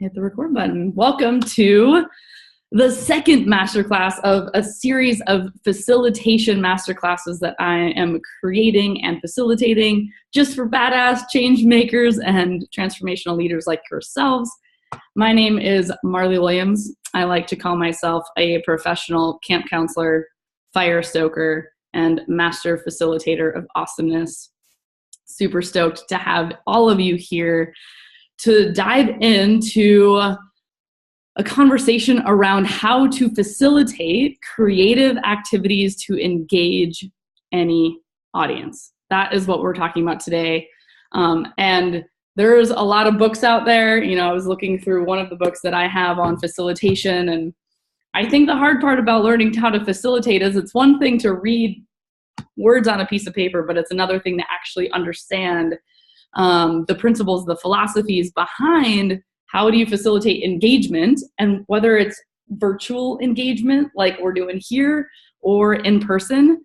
Hit the record button. Welcome to the second masterclass of a series of facilitation masterclasses that I am creating and facilitating just for badass change makers and transformational leaders like yourselves. My name is Marli Williams. I like to call myself a professional camp counselor, fire stoker, and master facilitator of awesomeness. Super stoked to have all of you here to dive into a conversation around how to facilitate creative activities to engage any audience. That is what we're talking about today. And there's a lot of books out there. You know, I was looking through one of the books that I have on facilitation, and I think the hard part about learning how to facilitate is it's one thing to read words on a piece of paper, but it's another thing to actually understand the principles, the philosophies behind how do you facilitate engagement, and whether it's virtual engagement like we're doing here or in person.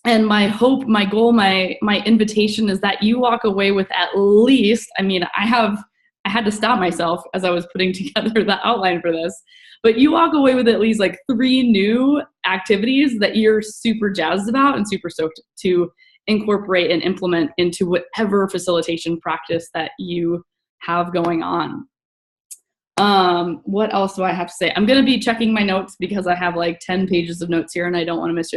And my hope, my goal, my invitation is that you walk away with at least, I had to stop myself as I was putting together the outline for this, but you walk away with at least like 3 new activities that you're super jazzed about and super stoked to incorporate and implement into whatever facilitation practice that you have going on. What else do I have to say? I'm going to be checking my notes because I have like 10 pages of notes here and I don't want to miss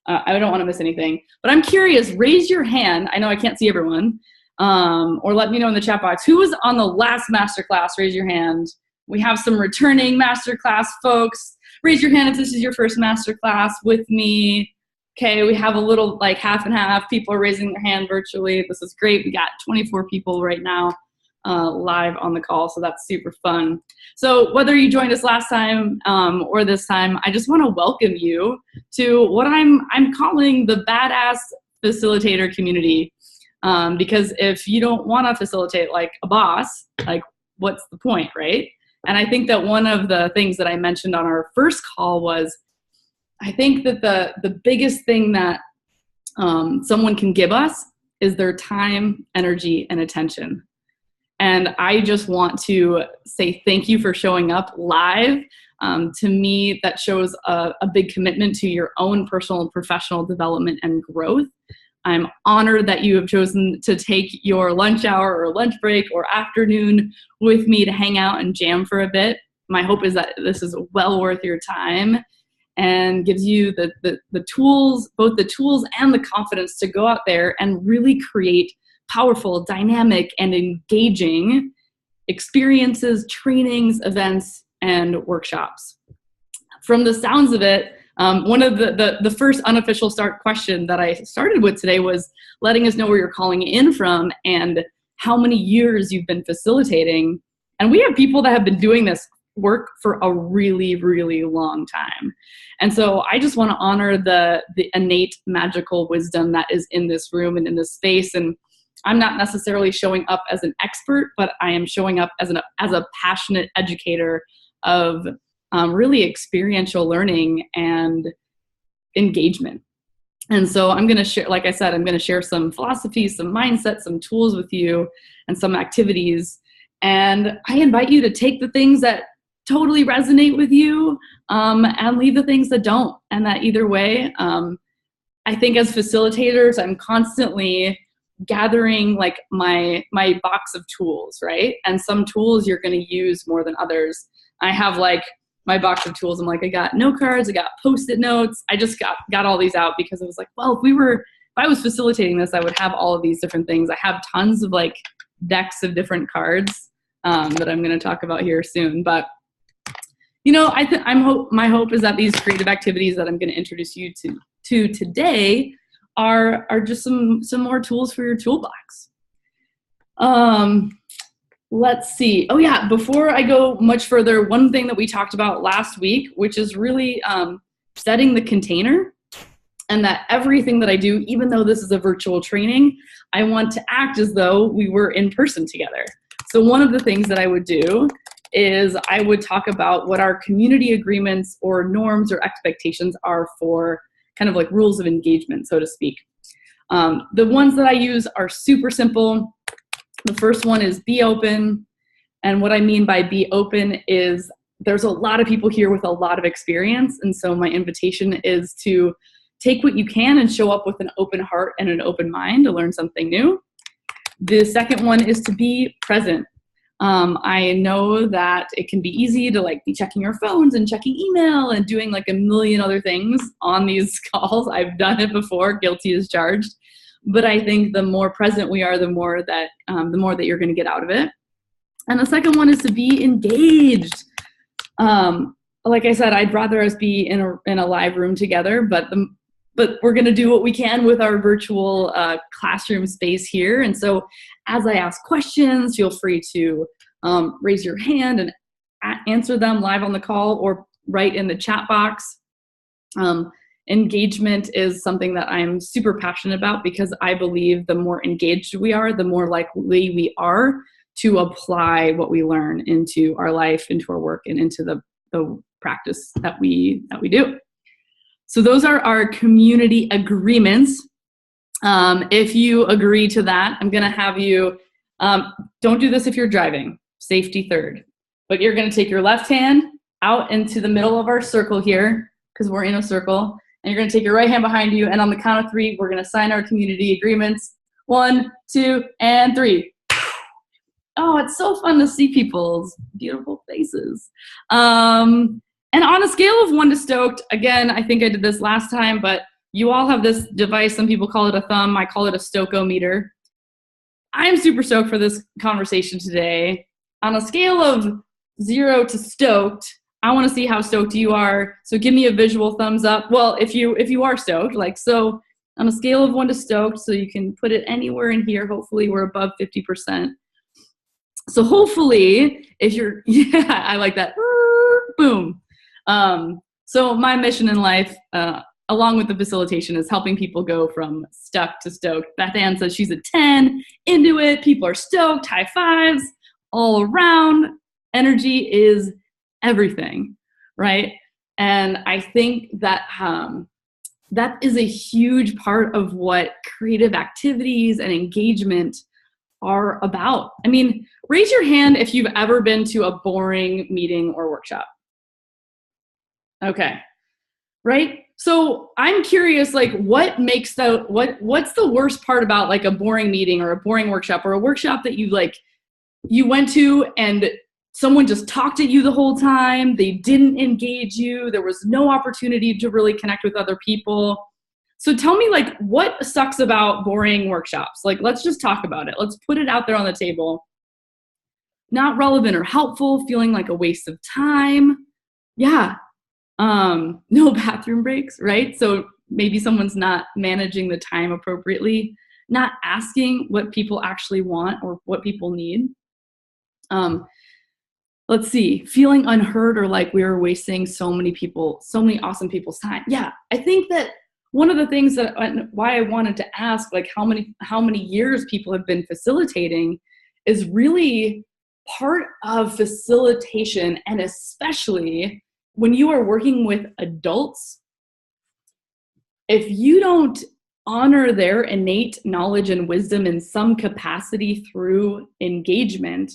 I don't want to miss anything, but I'm curious, raise your hand. I know I can't see everyone. Or let me know in the chat box. Who was on the last masterclass? Raise your hand. We have some returning masterclass folks. Raise your hand if this is your first masterclass with me. Okay, we have a little like half and half. People are raising their hand virtually. This is great. We got 24 people right now live on the call, so that's super fun. So whether you joined us last time or this time, I just want to welcome you to what I'm calling the badass facilitator community. Because if you don't want to facilitate like a boss, like what's the point, right? And I think that one of the things that I mentioned on our first call was, I think that the biggest thing that someone can give us is their time, energy, and attention. And I just want to say thank you for showing up live. To me, that shows a big commitment to your own personal and professional development and growth. I'm honored that you have chosen to take your lunch hour or lunch break or afternoon with me to hang out and jam for a bit. My hope is that this is well worth your time and gives you the tools, both the tools and the confidence to go out there and really create powerful, dynamic, and engaging experiences, trainings, events, and workshops. From the sounds of it, one of the first unofficial start question that I started with today was letting us know where you're calling in from and how many years you've been facilitating. And we have people that have been doing this work for a really, really long time. And so I just want to honor the innate magical wisdom that is in this room and in this space. And I'm not necessarily showing up as an expert, but I am showing up as a passionate educator of really experiential learning and engagement. And so I'm going to share, like I said, I'm going to share some philosophies, some mindsets, some tools with you, and some activities. And I invite you to take the things that totally resonate with you and leave the things that don't. And that either way, I think as facilitators, I'm constantly gathering like my box of tools, right? And some tools you're going to use more than others. I have like my box of tools. I'm like, I got note cards, I got Post-it notes. I just got all these out because it was like, well, if I was facilitating this, I would have all of these different things. I have tons of like decks of different cards that I'm going to talk about here soon. But you know, my hope is that these creative activities that I'm going to introduce you to today are just some more tools for your toolbox. Let's see. Oh yeah, before I go much further, one thing that we talked about last week, which is really setting the container, and that everything that I do, even though this is a virtual training, I want to act as though we were in person together. So one of the things that I would do is I would talk about what our community agreements or norms or expectations are for kind of like rules of engagement, so to speak. The ones that I use are super simple. The first one is be open, And what I mean by be open is there's a lot of people here with a lot of experience. And so my invitation is to take what you can and show up with an open heart and an open mind to learn something new. The second one is to be present. I know that it can be easy to like be checking your phones and checking email and doing like a million other things on these calls. I've done it before, guilty as charged. But I think the more present we are, the more that you're going to get out of it. And the second one is to be engaged. Like I said, I'd rather us be in a live room together, but we're going to do what we can with our virtual classroom space here. And so as I ask questions, feel free to raise your hand and answer them live on the call or write in the chat box. Engagement is something that I'm super passionate about because I believe the more engaged we are, the more likely we are to apply what we learn into our life, into our work, and into the practice that we do. So those are our community agreements. If you agree to that, I'm going to have you, don't do this if you're driving, safety third, but you're going to take your left hand out into the middle of our circle here, because we're in a circle, and you're going to take your right hand behind you, and on the count of 3, we're going to sign our community agreements. 1, 2, and 3. Oh, it's so fun to see people's beautiful faces. And on a scale of 1 to stoked, again, I think I did this last time, but you all have this device. Some people call it a thumb. I call it a stokometer. I'm super stoked for this conversation today. On a scale of 0 to stoked, I want to see how stoked you are. So give me a visual thumbs up. Well, if you are stoked, like so on a scale of 1 to stoked, so you can put it anywhere in here. Hopefully we're above 50%. So hopefully if you're, yeah, I like that. Boom. So my mission in life, along with the facilitation, is helping people go from stuck to stoked. Beth Ann says she's a 10, into it. People are stoked, high fives all around. Energy is everything, right? And I think that that is a huge part of what creative activities and engagement are about. I mean, raise your hand if you've ever been to a boring meeting or workshop. Okay, right? So I'm curious, like, what makes what's the worst part about like a boring meeting or a boring workshop or a workshop that you went to and someone just talked at you the whole time, they didn't engage you, there was no opportunity to really connect with other people. So tell me, like, what sucks about boring workshops? Like, let's just talk about it. Let's put it out there on the table. Not relevant or helpful, feeling like a waste of time. Yeah. No bathroom breaks, right? So maybe someone's not managing the time appropriately, not asking what people actually want or what people need. Let's see, feeling unheard or like we were wasting so many awesome people's time. Yeah, I think that one of the things that why I wanted to ask, like how many years people have been facilitating, is really part of facilitation, and especially when you are working with adults, if you don't honor their innate knowledge and wisdom in some capacity through engagement,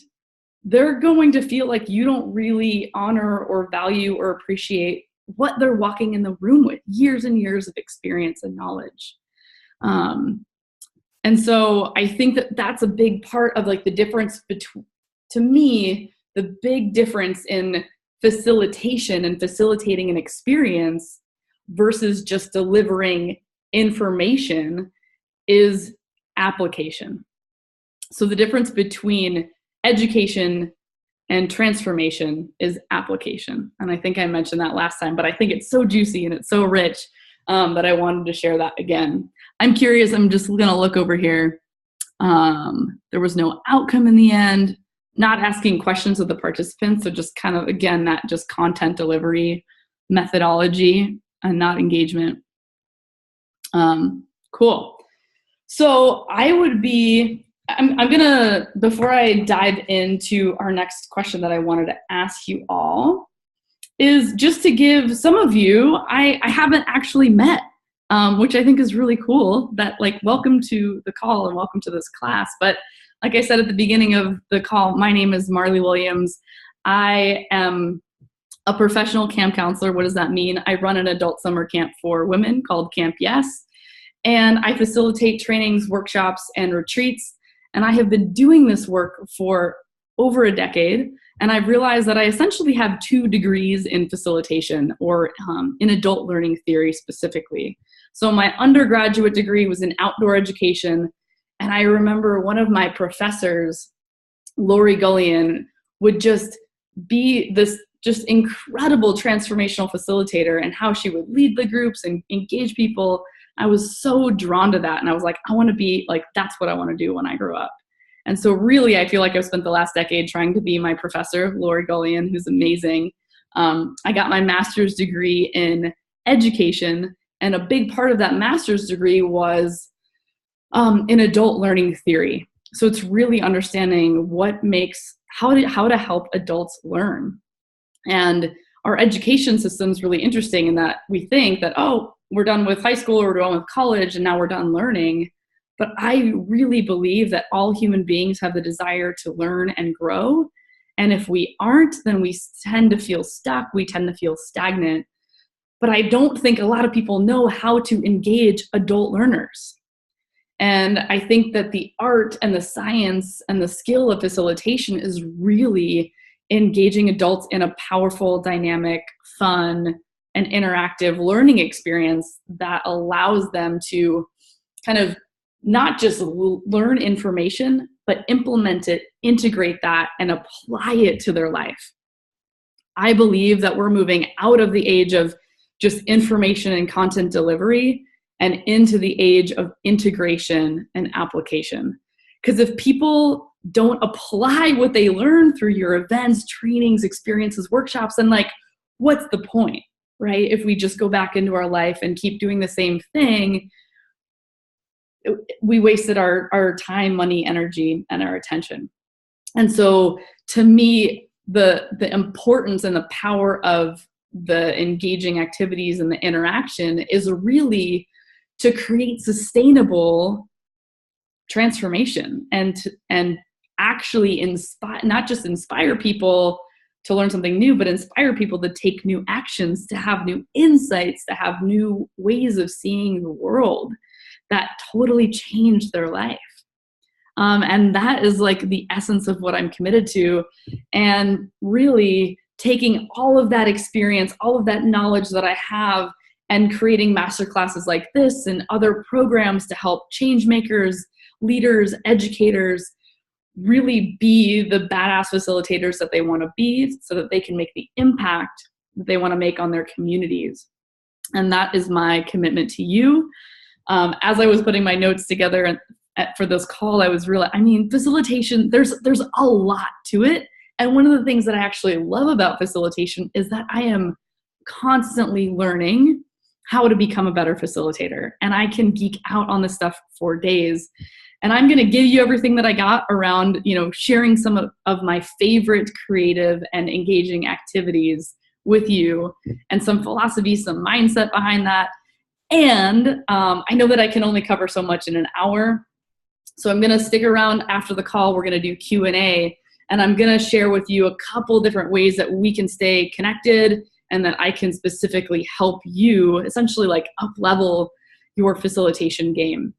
they're going to feel like you don't really honor or value or appreciate what they're walking in the room with, years and years of experience and knowledge. And so I think that that's a big part of like the difference between, to me, the big difference in facilitation and facilitating an experience versus just delivering information is application. So the difference between education and transformation is application. And I think I mentioned that last time, but I think it's so juicy and it's so rich that I wanted to share that again. I'm curious, I'm just gonna look over here. There was no outcome in the end, not asking questions of the participants. So just kind of, again, that just content delivery methodology and not engagement. Cool. So I'm gonna, before I dive into our next question that I wanted to ask you all, is just to give some of you, I haven't actually met, which I think is really cool, that like, welcome to the call and welcome to this class. But like I said at the beginning of the call, my name is Marli Williams. I am a professional camp counselor. What does that mean? I run an adult summer camp for women called Camp Yes, and I facilitate trainings, workshops, and retreats. And I have been doing this work for over a decade, and I've realized that I essentially have 2 degrees in facilitation, or in adult learning theory specifically. So my undergraduate degree was in outdoor education, and I remember one of my professors, Lori Gullion, would just be this just incredible transformational facilitator, and how she would lead the groups and engage people. I was so drawn to that, and I was like, I want to be like, that's what I want to do when I grow up. And so really, I feel like I've spent the last decade trying to be my professor, Lori Gullion, who's amazing. I got my master's degree in education, and a big part of that master's degree was in adult learning theory. So it's really understanding what makes, how to help adults learn. And our education system is really interesting in that we think that, oh, we're done with high school or we're done with college and now we're done learning. But I really believe that all human beings have the desire to learn and grow. And if we aren't, then we tend to feel stuck. We tend to feel stagnant. But I don't think a lot of people know how to engage adult learners. And I think that the art and the science and the skill of facilitation is really engaging adults in a powerful, dynamic, fun, and interactive learning experience that allows them to kind of not just learn information, but implement it, integrate that, and apply it to their life. I believe that we're moving out of the age of just information and content delivery and into the age of integration and application. Because if people don't apply what they learn through your events, trainings, experiences, workshops, then like, what's the point, right? If we just go back into our life and keep doing the same thing, we wasted our time, money, energy, and our attention. And so to me, the importance and the power of the engaging activities and the interaction is really to create sustainable transformation and actually inspire, not just inspire people to learn something new, but inspire people to take new actions, to have new insights, to have new ways of seeing the world that totally change their life. And that is like the essence of what I'm committed to. And really taking all of that experience, all of that knowledge that I have, and creating masterclasses like this and other programs to help change makers, leaders, educators really be the badass facilitators that they want to be, so that they can make the impact that they want to make on their communities. And that is my commitment to you. As I was putting my notes together for this call, I was facilitation, there's a lot to it. And one of the things that I actually love about facilitation is that I am constantly learning how to become a better facilitator. And I can geek out on this stuff for days. And I'm going to give you everything that I got around, sharing some of my favorite creative and engaging activities with you, and some philosophy, some mindset behind that. And I know that I can only cover so much in an hour. So I'm going to stick around after the call. We're going to do Q&A, and I'm going to share with you a couple different ways that we can stay connected and that I can specifically help you essentially like up-level your facilitation game.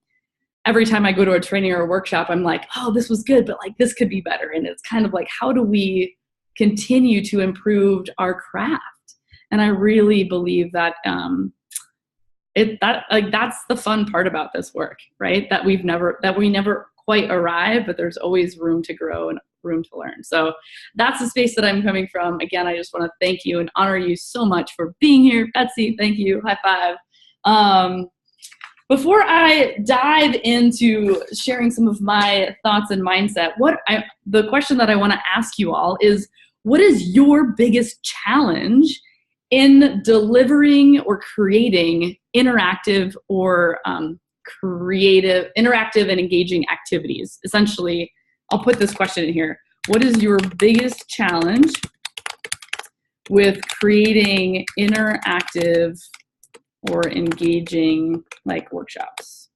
Every time I go to a training or a workshop, I'm like, oh, this was good, but like this could be better. And it's kind of like, how do we continue to improve our craft? And I really believe that that's the fun part about this work, right? That we never quite arrive, but there's always room to grow and room to learn. So that's the space that I'm coming from. Again, I just want to thank you and honor you so much for being here. Betsy, thank you. High five. Before I dive into sharing some of my thoughts and mindset, the question that I want to ask you all is, what is your biggest challenge in delivering or creating interactive and engaging activities? Essentially, I'll put this question in here. What is your biggest challenge with creating interactive or engaging like workshops?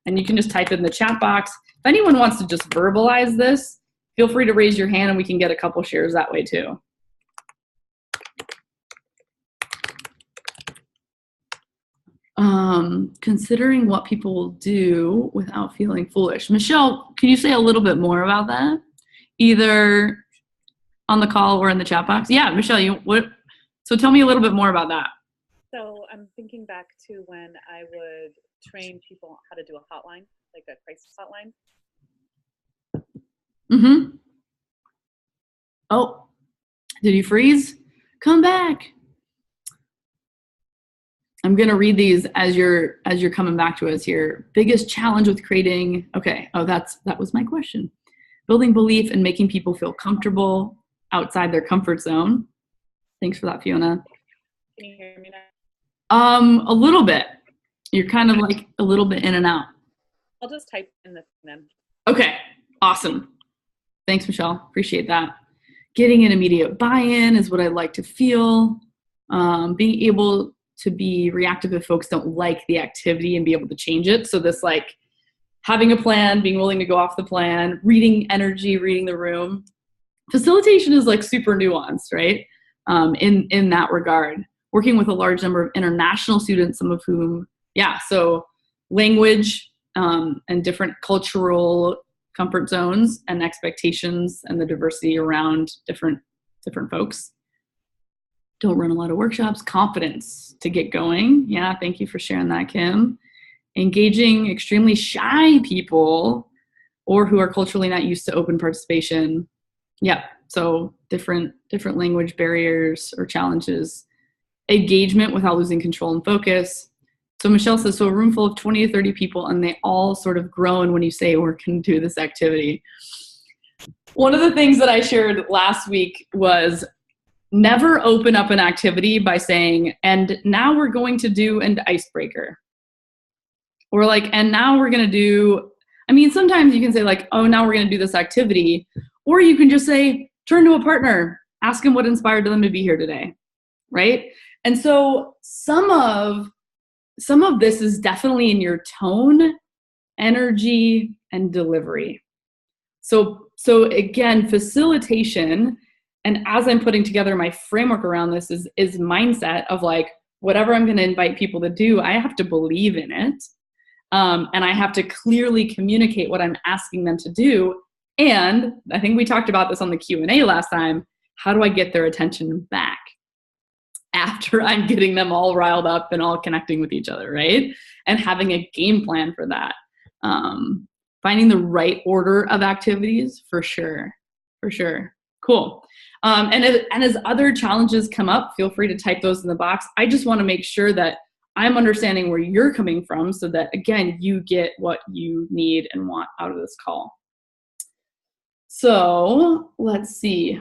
And you can just type in the chat box. If anyone wants to just verbalize this, feel free to raise your hand and we can get a couple shares that way too. Considering what people will do without feeling foolish. Michelle, can you say a little bit more about that? Either on the call or in the chat box? Yeah, Michelle, so tell me a little bit more about that. So I'm thinking back to when I would train people how to do a hotline, like a crisis hotline. Mm-hmm. Oh, did you freeze? Come back. I'm gonna read these as you're coming back to us here. Biggest challenge with creating. Okay. Oh, that was my question. Building belief and making people feel comfortable outside their comfort zone. Thanks for that, Fiona. Can you hear me now? A little bit. You're kind of like a little bit in and out. I'll just type in this then. Okay. Awesome. Thanks, Michelle. Appreciate that. Getting an immediate buy-in is what I like to feel. Being able to be reactive if folks don't like the activity and be able to change it. So this like having a plan, being willing to go off the plan, reading energy, reading the room. Facilitation is like super nuanced, right? In that regard. Working with a large number of international students, some of whom, so language and different cultural comfort zones and expectations and the diversity around different folks. Don't run a lot of workshops. Confidence to get going. Yeah, thank you for sharing that, Kim. Engaging extremely shy people or who are culturally not used to open participation. Yeah, so different language barriers or challenges. Engagement without losing control and focus. So Michelle says, so a room full of 20 to 30 people and they all sort of groan when you say we're going to do this activity. One of the things that I shared last week was never open up an activity by saying, and now we're going to do an icebreaker. Or like, and now we're going to do, sometimes you can say like, oh, now we're going to do this activity. Or you can just say, turn to a partner, ask them what inspired them to be here today, right? And so some of this is definitely in your tone, energy, and delivery. So again, facilitation, and as I'm putting together my framework around this is mindset of like, whatever I'm going to invite people to do, I have to believe in it. And I have to clearly communicate what I'm asking them to do. And I think we talked about this on the Q&A last time. How do I get their attention back after I'm getting them all riled up and all connecting with each other, right? And having a game plan for that. Finding the right order of activities for sure. Cool. And as other challenges come up, feel free to type those in the box. I just want to make sure that I'm understanding where you're coming from so that, again, you get what you need and want out of this call. So let's see.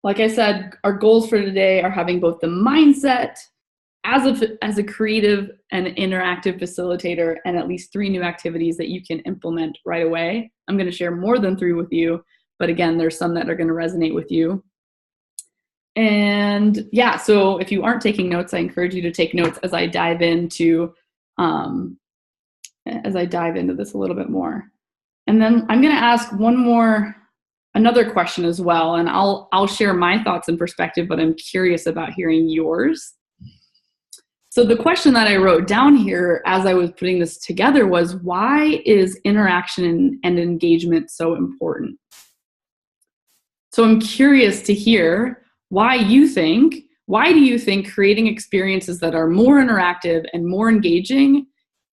Like I said, our goals for today are having both the mindset as a creative and interactive facilitator and at least 3 new activities that you can implement right away. I'm going to share more than 3 with you, but again, there's some that are going to resonate with you. And yeah, so if you aren't taking notes, I encourage you to take notes as I dive into this a little bit more. And then I'm going to ask another question as well, and I'll share my thoughts and perspective, but I'm curious about hearing yours. So the question that I wrote down here as I was putting this together was, why is interaction and engagement so important? So I'm curious to hear why do you think creating experiences that are more interactive and more engaging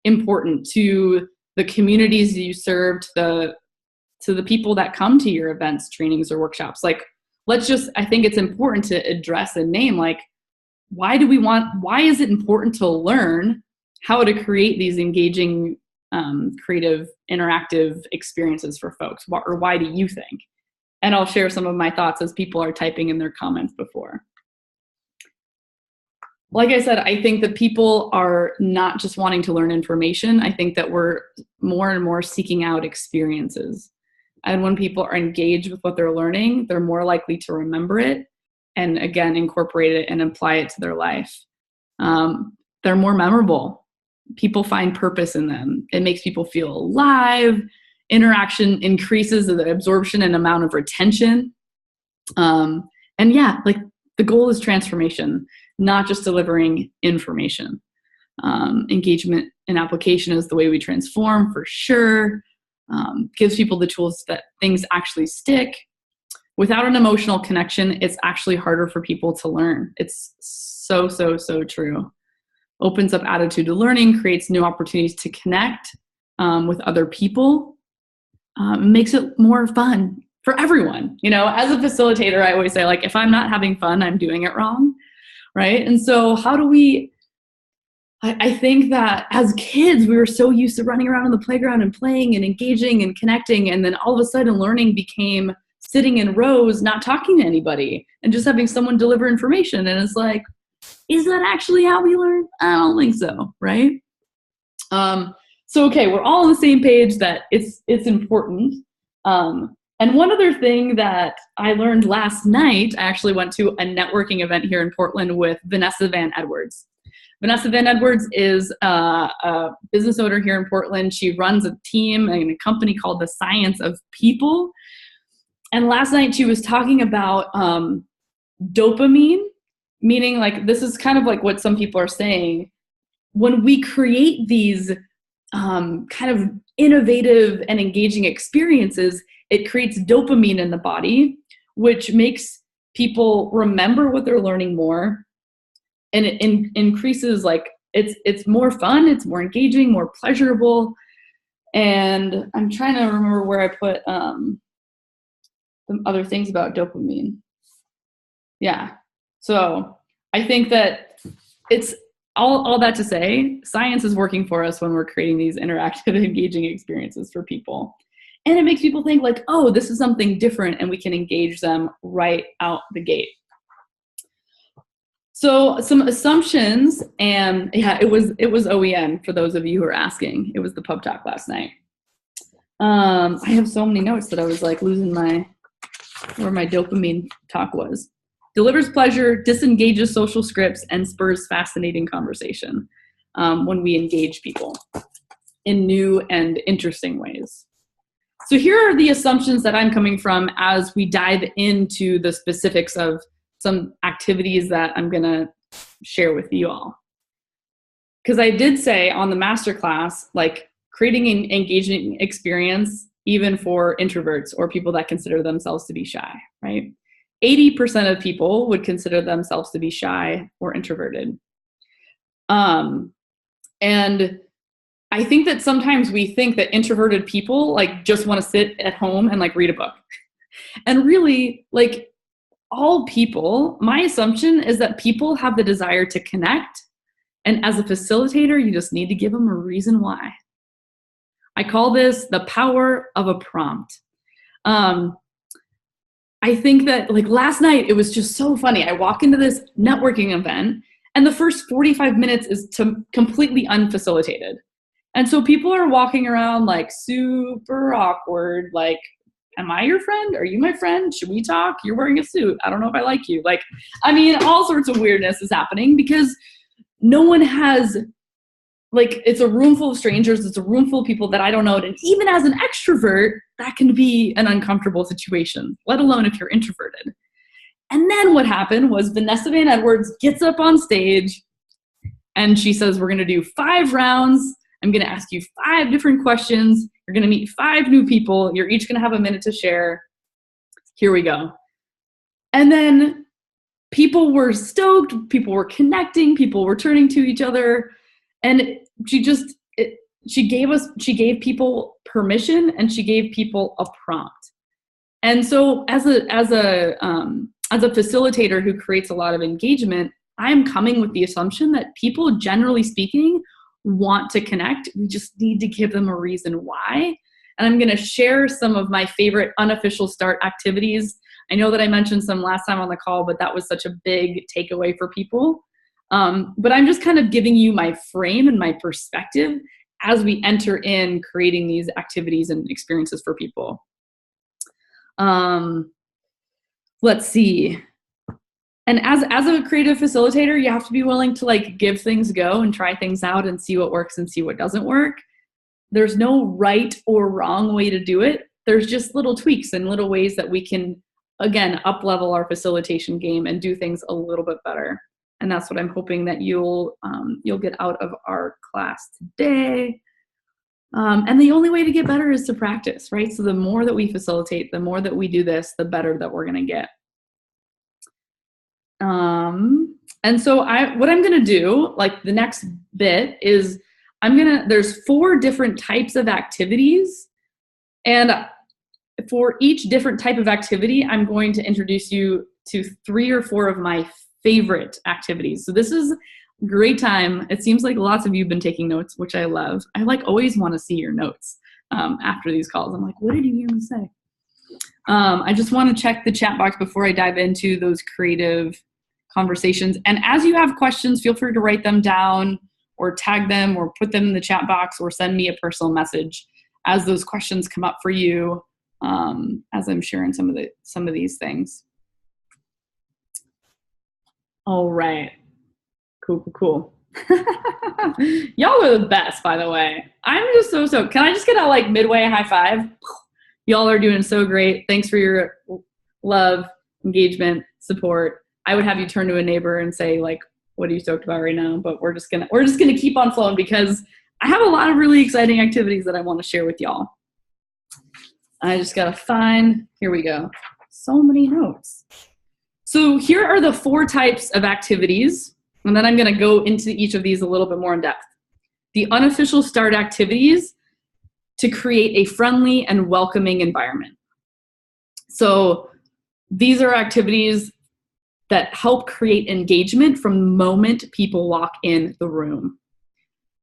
important to the communities you serve, to the people that come to your events, trainings, or workshops? Like, I think it's important to address and name, like, why is it important to learn how to create these engaging, creative, interactive experiences for folks? Or why do you think? And I'll share some of my thoughts as people are typing in their comments before. Like I said, I think that people are not just wanting to learn information. I think that we're more and more seeking out experiences. And when people are engaged with what they're learning, they're more likely to remember it and, again, incorporate it and apply it to their life. They're more memorable. People find purpose in them. It makes people feel alive. interaction increases the absorption and amount of retention. And yeah, like the goal is transformation, not just delivering information. Engagement and application is the way we transform, for sure. Gives people the tools that things actually stick. Without an emotional connection, it's actually harder for people to learn. It's so, so, so true. Opens up attitude to learning, creates new opportunities to connect with other people, makes it more fun for everyone. You know, as a facilitator, I always say, like, if I'm not having fun, I'm doing it wrong, right? And so how do we, I think that as kids, we were so used to running around on the playground and playing and engaging and connecting, and then all of a sudden learning became sitting in rows, not talking to anybody, and just having someone deliver information. And it's like, is that actually how we learn? I don't think so, right? So, okay, we're all on the same page that it's important. And one other thing that I learned last night, I actually went to a networking event here in Portland with Vanessa Van Edwards. Vanessa Van Edwards is a business owner here in Portland. She runs a team and a company called The Science of People. And last night she was talking about dopamine, meaning like this is kind of like what some people are saying. When we create these kind of innovative and engaging experiences, it creates dopamine in the body, which makes people remember what they're learning more. And it increases, like, it's more fun, it's more engaging, more pleasurable. And I'm trying to remember where I put some other things about dopamine. Yeah. So I think that it's all that to say, science is working for us when we're creating these interactive, engaging experiences for people. And it makes people think like, oh, this is something different, and we can engage them right out the gate. So some assumptions, and yeah, it was OEN for those of you who are asking. It was the pub talk last night. I have so many notes that I was like losing where my dopamine talk was. Delivers pleasure, disengages social scripts, and spurs fascinating conversation when we engage people in new and interesting ways. So here are the assumptions that I'm coming from as we dive into the specifics of some activities that I'm going to share with you all. Because I did say on the masterclass, like, creating an engaging experience even for introverts or people that consider themselves to be shy, right? 80% of people would consider themselves to be shy or introverted. And I think that sometimes we think that introverted people like just want to sit at home and like read a book. And really, like, all people, my assumption is that people have the desire to connect. And as a facilitator, you just need to give them a reason why. I call this the power of a prompt. I think that, like, last night, it was just so funny. I walk into this networking event, and the first 45 minutes is completely unfacilitated. And so people are walking around like super awkward, like, am I your friend? Are you my friend? Should we talk? You're wearing a suit. I don't know if I like you. Like, I mean, all sorts of weirdness is happening because no one has, like, it's a room full of strangers. It's a room full of people that I don't know. And even as an extrovert, that can be an uncomfortable situation, let alone if you're introverted. And then what happened was Vanessa Van Edwards gets up on stage and she says, we're going to do 5 rounds. I'm going to ask you 5 different questions. You're going to meet 5 new people. You're each going to have a minute to share. Here we go. And then people were stoked. People were connecting. People were turning to each other. And she gave people permission, and she gave people a prompt. And so as a facilitator who creates a lot of engagement, I'm coming with the assumption that people, generally speaking, want to connect. We just need to give them a reason why. And I'm going to share some of my favorite unofficial start activities. I know that I mentioned some last time on the call, but that was such a big takeaway for people. But I'm just kind of giving you my frame and my perspective as we enter in creating these activities and experiences for people. Let's see. And as a creative facilitator, you have to be willing to like give things a go and try things out and see what works and see what doesn't work. there's no right or wrong way to do it. There's just little tweaks and little ways that we can, again, up level our facilitation game and do things a little bit better. And that's what I'm hoping that you'll get out of our class today. And the only way to get better is to practice, right? So the more that we facilitate, the more that we do this, the better that we're going to get. And so what I'm going to do, like the next bit is there's 4 different types of activities. And for each different type of activity, I'm going to introduce you to 3 or 4 of my favorite activities. So this is a great time. It seems like lots of you have been taking notes, which I love. I always want to see your notes after these calls. I'm like, what did you hear me say? I just want to check the chat box before I dive into those creative conversations. And as you have questions, feel free to write them down or tag them or put them in the chat box or send me a personal message as those questions come up for you, as I'm sharing some of these things. All right. Cool. Y'all are the best, by the way. I'm just so. Can I just get a midway high five? Y'all are doing so great. Thanks for your love, engagement, support. I would have you turn to a neighbor and say, what are you stoked about right now? But we're just gonna keep on flowing because I have a lot of really exciting activities that I want to share with y'all. I just gotta find, here we go. So many notes. So here are the 4 types of activities, and then I'm gonna go into each of these a little bit more in depth. The unofficial start activities to create a friendly and welcoming environment. So these are activities that help create engagement from the moment people walk in the room,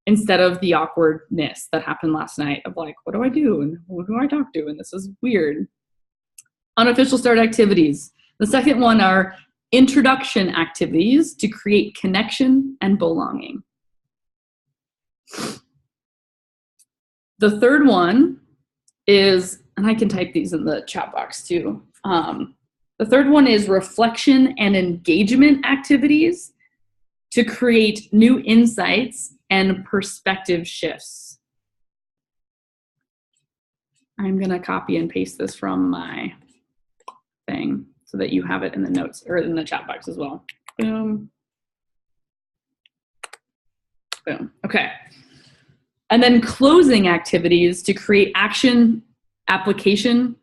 instead of the awkwardness that happened last night of what do I do and who do I talk to, and this is weird. Unofficial start activities. The second one are introduction activities to create connection and belonging. The third one is, and I can type these in the chat box too. The third one is reflection and engagement activities to create new insights and perspective shifts. I'm going to copy and paste this from my thing so that you have it in the notes or in the chat box as well. Boom. Boom. Okay. And then closing activities to create action, application,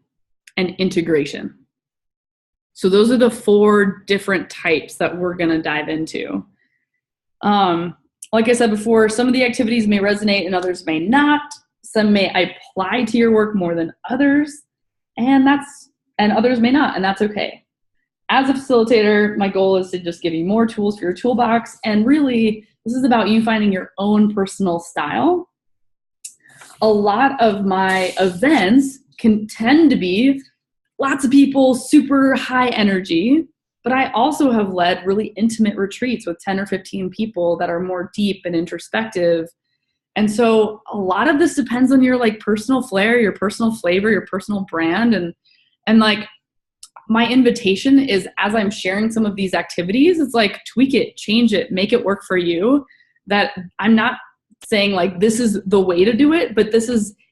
and integration. So those are the 4 different types that we're going to dive into. Like I said before, some of the activities may resonate and others may not. Some may apply to your work more than others, and others may not, and that's okay. As a facilitator, my goal is to just give you more tools for your toolbox, and really, this is about you finding your own personal style. A lot of my events can tend to be lots of people, super high energy, but I also have led really intimate retreats with 10 or 15 people that are more deep and introspective. And so a lot of this depends on your personal flair, your personal flavor, your personal brand. And my invitation is, as I'm sharing some of these activities, it's tweak it, change it, make it work for you. That I'm not saying this is the way to do it, but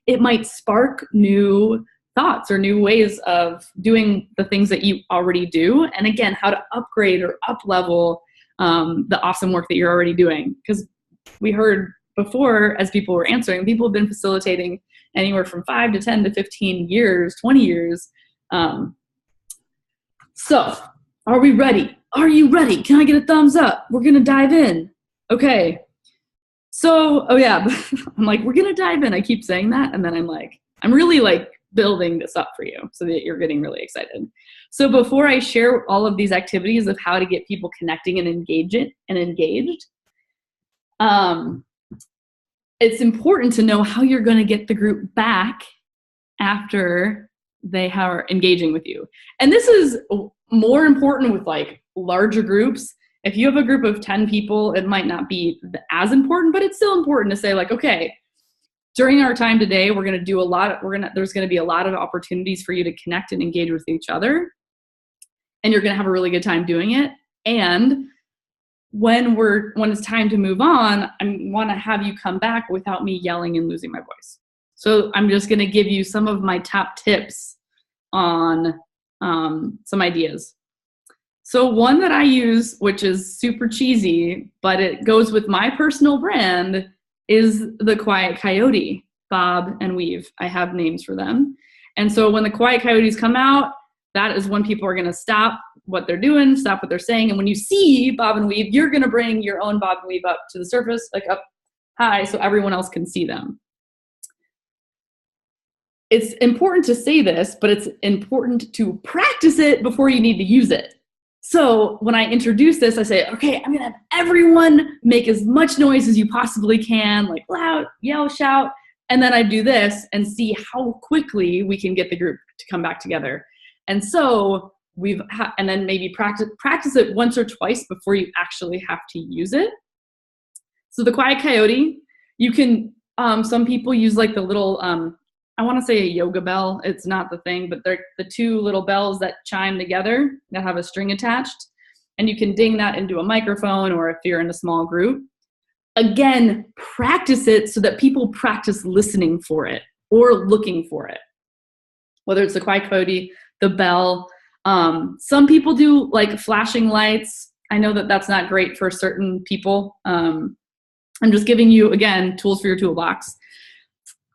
it might spark new thoughts or new ways of doing the things that you already do. And again, how to upgrade or up level the awesome work that you're already doing. Because we heard before, as people were answering, people have been facilitating anywhere from 5 to 10 to 15 years, 20 years. So are we ready? Are you ready? Can I get a thumbs up? We're going to dive in. Okay. So, oh yeah, I'm we're going to dive in. I keep saying that. And then I'm really building this up for you so that you're getting really excited. So before I share all of these activities of how to get people connecting and engaged, it's important to know how you're going to get the group back after they are engaging with you. And this is more important with larger groups. If you have a group of 10 people, it might not be as important, but it's still important to say okay, during our time today, we're going to do there's going to be a lot of opportunities for you to connect and engage with each other. And you're going to have a really good time doing it. And when it's time to move on, I want to have you come back without me yelling and losing my voice. So I'm just going to give you some of my top tips on some ideas. So one that I use, which is super cheesy, but it goes with my personal brand, is the Quiet Coyote, bob and weave. I have names for them. And so when the Quiet Coyotes come out, that is when people are going to stop what they're doing, stop what they're saying. And when you see bob and weave, you're going to bring your own bob and weave up to the surface, like up high, so everyone else can see them. It's important to say this, but it's important to practice it before you need to use it. So when I introduce this, I say, okay, I'm gonna have everyone make as much noise as you possibly can, like loud, yell, shout, and then I do this and see how quickly we can get the group to come back together. And so and then maybe practice it once or twice before you actually have to use it. So the Quiet Coyote, you can, some people use like the little, I want to say a yoga bell. It's not the thing, but they're the two little bells that chime together that have a string attached. And you can ding that into a microphone, or if you're in a small group. Again, practice it so that people practice listening for it or looking for it. Whether it's the Quiet Coyote, the bell. Some people do like flashing lights. I know that that's not great for certain people. I'm just giving you, again, tools for your toolbox.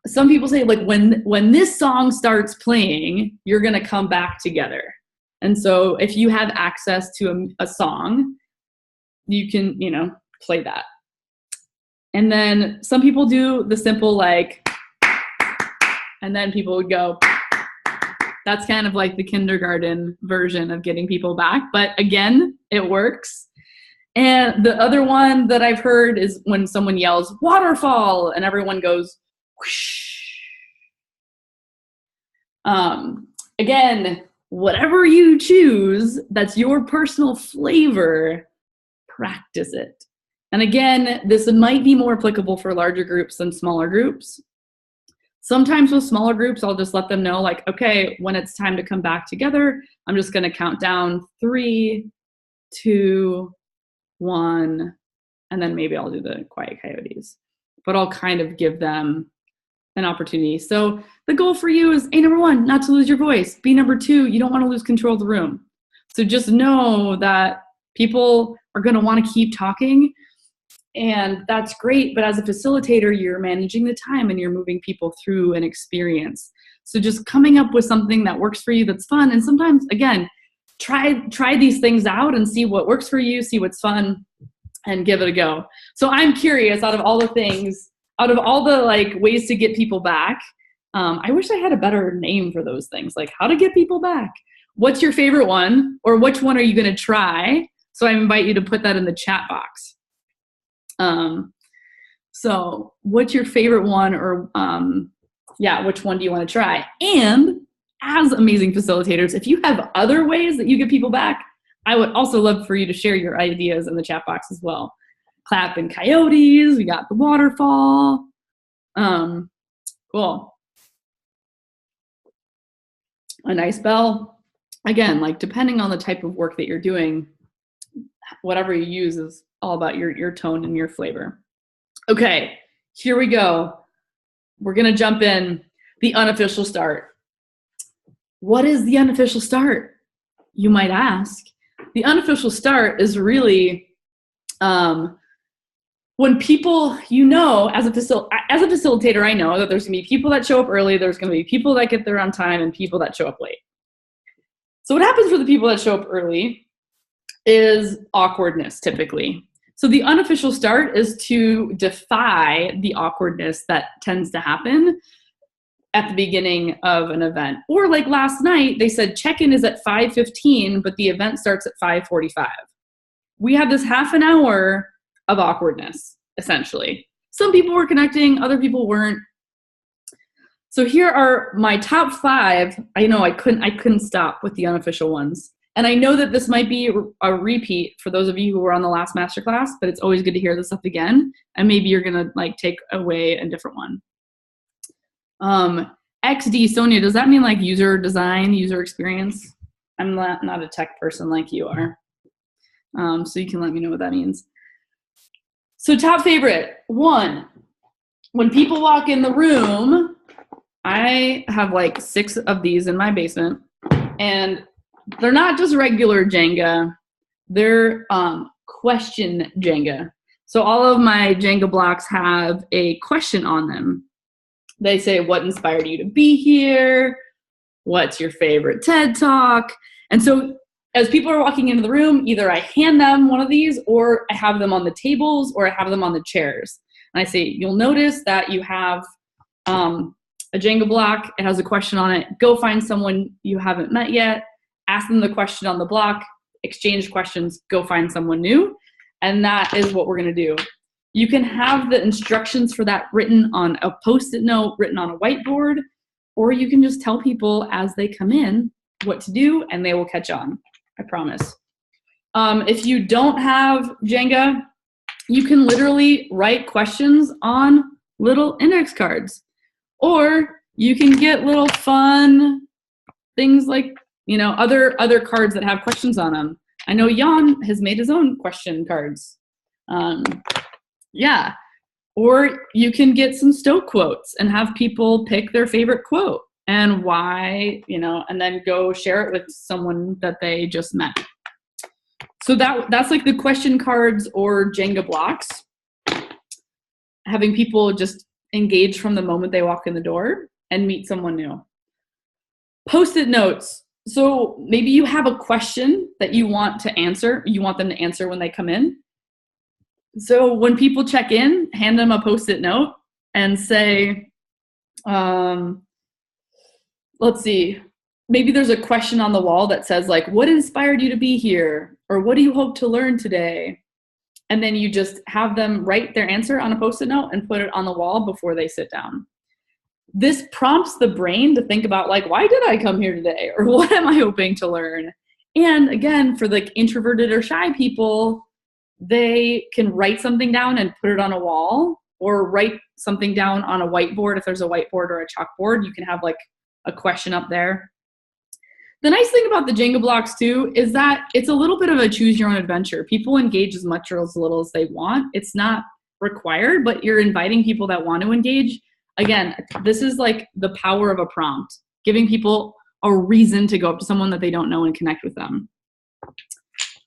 Some people say, like, when this song starts playing, you're going to come back together. And so if you have access to a song, you can, play that. And then some people do the simple, like, and then people would go. That's kind of like the kindergarten version of getting people back. But again, it works. And the other one that I've heard is when someone yells, waterfall, and everyone goes, whoosh. Again, whatever you choose, that's your personal flavor, practice it. And again, this might be more applicable for larger groups than smaller groups. Sometimes with smaller groups, I'll just let them know, like, okay, when it's time to come back together, I'm just going to count down 3, 2, 1, and then maybe I'll do the Quiet Coyotes. But I'll kind of give them an opportunity. So the goal for you is, A, number 1, not to lose your voice. B, number 2, you don't want to lose control of the room. So just know that people are going to want to keep talking, and that's great. But as a facilitator, you're managing the time and you're moving people through an experience. So just coming up with something that works for you, that's fun. And sometimes, again, try these things out and see what works for you, see what's fun, and give it a go. So I'm curious, out of all the things, out of all the like ways to get people back, I wish I had a better name for those things, like how to get people back. What's your favorite one, or which one are you going to try? So I invite you to put that in the chat box. So what's your favorite one, or which one do you want to try? And as amazing facilitators, if you have other ways that you get people back, I would also love for you to share your ideas in the chat box as well. Clap and coyotes, we got the waterfall. Cool. A nice bell. Again, like depending on the type of work that you're doing, whatever you use is all about your tone and your flavor. Okay, here we go. We're gonna jump in. The unofficial start. What is the unofficial start? You might ask. The unofficial start is really when people, as a facilitator, I know that there's gonna be people that show up early, there's gonna be people that get there on time, and people that show up late. So what happens for the people that show up early is awkwardness, typically. So the unofficial start is to defy the awkwardness that tends to happen at the beginning of an event. Or like last night, they said check-in is at 5:15, but the event starts at 5:45. We had this half an hour of awkwardness, essentially. Some people were connecting, other people weren't. So here are my top 5. I know I couldn't stop with the unofficial ones. And I know that this might be a repeat for those of you who were on the last masterclass, but it's always good to hear this stuff again. And maybe you're gonna like take away a different one. XD, Sonia, does that mean like user design, user experience? I'm not a tech person like you are. So you can let me know what that means. So top favorite, 1, when people walk in the room, I have like 6 of these in my basement, and they're not just regular Jenga. They're question Jenga. So all of my Jenga blocks have a question on them. They say, what inspired you to be here? What's your favorite TED Talk? And so as people are walking into the room, either I hand them one of these, or I have them on the tables, or I have them on the chairs. And I say, you'll notice that you have a Jenga block. It has a question on it. Go find someone you haven't met yet. Ask them the question on the block. Exchange questions. Go find someone new. And that is what we're going to do. You can have the instructions for that written on a Post-it note, written on a whiteboard, or you can just tell people as they come in what to do, and they will catch on. I promise. If you don't have Jenga, you can literally write questions on little index cards. Or you can get little fun things like, other cards that have questions on them. I know Jan has made his own question cards. Yeah. Or you can get some Stowe quotes and have people pick their favorite quote and why, and then go share it with someone that they just met. So that's like the question cards or Jenga blocks. Having people just engage from the moment they walk in the door and meet someone new. Post-it notes. So maybe you have a question that you want to answer. You want them to answer when they come in. So when people check in, hand them a Post-it note and say, let's see, maybe there's a question on the wall that says like, what inspired you to be here? Or what do you hope to learn today? And then you just have them write their answer on a Post-it note and put it on the wall before they sit down. This prompts the brain to think about like, why did I come here today? Or what am I hoping to learn? And again, for like introverted or shy people, they can write something down and put it on a wall, or write something down on a whiteboard. If there's a whiteboard or a chalkboard, you can have like a question up there. The nice thing about the Jenga blocks too is that it's a little bit of a choose your own adventure. People engage as much or as little as they want. It's not required, but you're inviting people that want to engage. Again, this is like the power of a prompt, giving people a reason to go up to someone that they don't know and connect with them.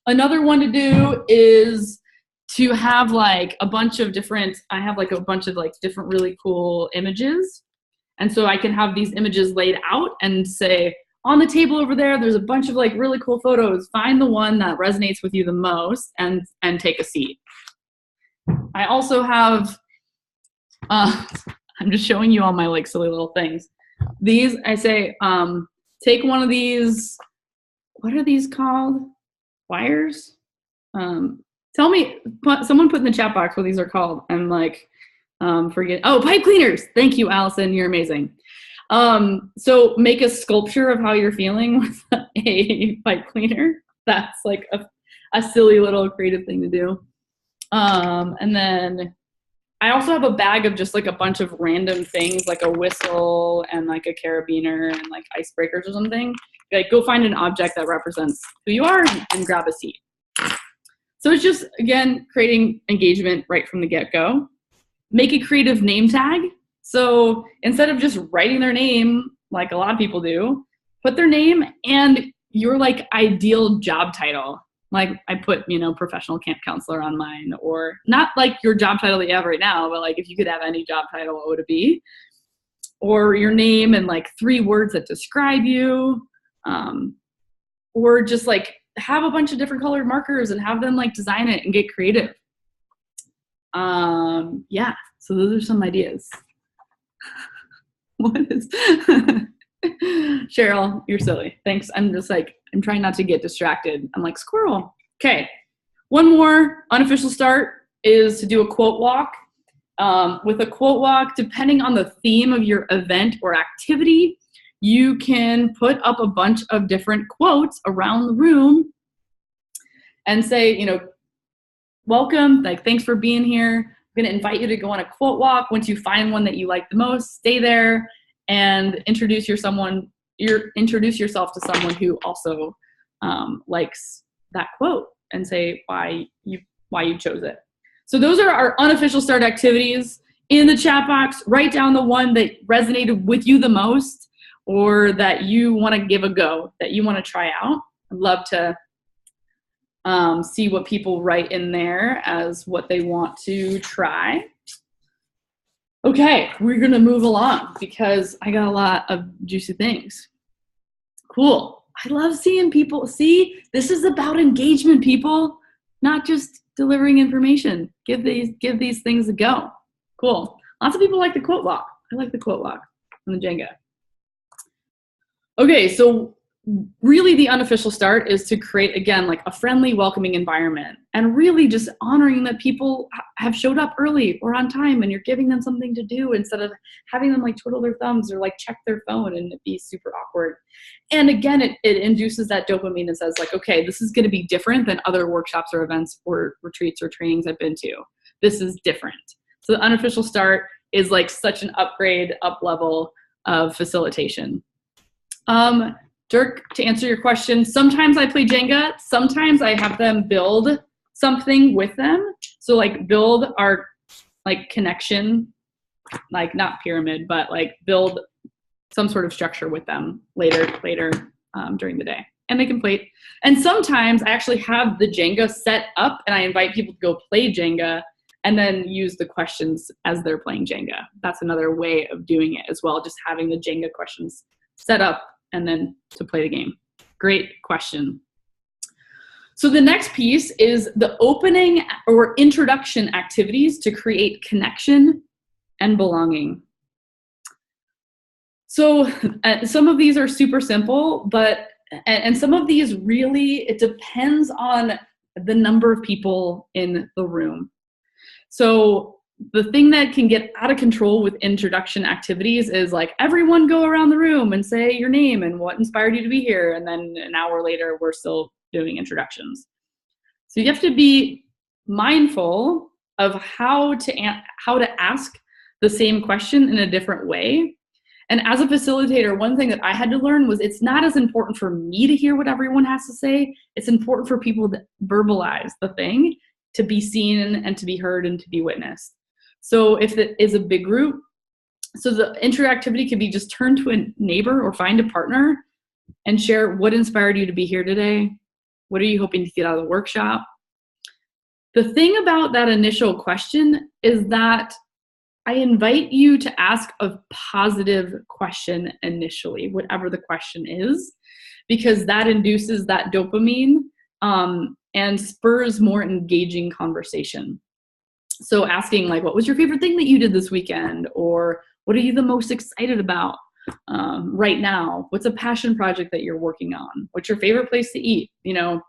Another one to do is to have like a bunch of different, I have like a bunch of like different really cool images. And so I can have these images laid out and say, on the table over there, there's a bunch of like really cool photos. Find the one that resonates with you the most and take a seat. I also have, I'm just showing you all my like silly little things. These, I say, take one of these, what are these called? Wires? Tell me, someone put in the chat box what these are called. I'm like, forget. Oh, pipe cleaners. Thank you, Allison. You're amazing. So make a sculpture of how you're feeling with a pipe cleaner. That's like a silly little creative thing to do. And then I also have a bag of just like a bunch of random things, like a whistle and like a carabiner and like icebreakers or something. Like go find an object that represents who you are and grab a seat. So it's just, again, creating engagement right from the get-go. Make a creative name tag. So instead of just writing their name, like a lot of people do, put their name and your like ideal job title. Like I put, professional camp counselor on mine, or not like your job title that you have right now, but like if you could have any job title, what would it be? Or your name and like 3 words that describe you. Or just like have a bunch of different colored markers and have them like design it and get creative. Yeah, so those are some ideas. What is Cheryl, you're silly. Thanks. I'm trying not to get distracted. I'm like, squirrel. Okay. One more unofficial start is to do a quote walk. With a quote walk, depending on the theme of your event or activity, you can put up a bunch of different quotes around the room and say, welcome, like, thanks for being here. I'm going to invite you to go on a quote walk. Once you find one that you like the most, stay there and introduce yourself to someone who also likes that quote and say why you chose it. So those are our unofficial start activities. in the chat box. Write down the one that resonated with you the most, or that you want to give a go, that you want to try out. I'd love to see what people write in there as what they want to try. Okay, we're gonna move along because I got a lot of juicy things. Cool. I love seeing people. See, this is about engagement, people, not just delivering information. Give these things a go. Cool. Lots of people like the quote lock. I like the quote lock on the Jenga. Okay, so really the unofficial start is to create, again, like a friendly, welcoming environment, and really just honoring that people have showed up early or on time, and you're giving them something to do instead of having them like twiddle their thumbs or like check their phone and be super awkward. And again, it induces that dopamine and says like, okay, this is going to be different than other workshops or events or retreats or trainings I've been to. This is different. So the unofficial start is like such an upgrade, up level of facilitation. Dirk, to answer your question, sometimes I play Jenga, sometimes I have them build something with them. So like build our like connection, like not pyramid, but like build some sort of structure with them later during the day, and they can play it. And sometimes I actually have the Jenga set up and I invite people to go play Jenga and then use the questions as they're playing Jenga. That's another way of doing it as well, just having the Jenga questions set up and then to play the game. Great question. So the next piece is the opening or introduction activities to create connection and belonging. So some of these are super simple, and some of these really, it depends on the number of people in the room. So the thing that can get out of control with introduction activities is like everyone go around the room and say your name and what inspired you to be here. And then an hour later, we're still doing introductions. So you have to be mindful of how to ask the same question in a different way. And as a facilitator, one thing that I had to learn was it's not as important for me to hear what everyone has to say. It's important for people to verbalize the thing, to be seen and to be heard and to be witnessed. So if it is a big group, so the intro activity could be just turn to a neighbor or find a partner and share what inspired you to be here today. What are you hoping to get out of the workshop? The thing about that initial question is that I invite you to ask a positive question initially, whatever the question is, because that induces that dopamine and spurs more engaging conversation. So asking like, what was your favorite thing that you did this weekend? Or what are you the most excited about right now? What's a passion project that you're working on? What's your favorite place to eat? You know,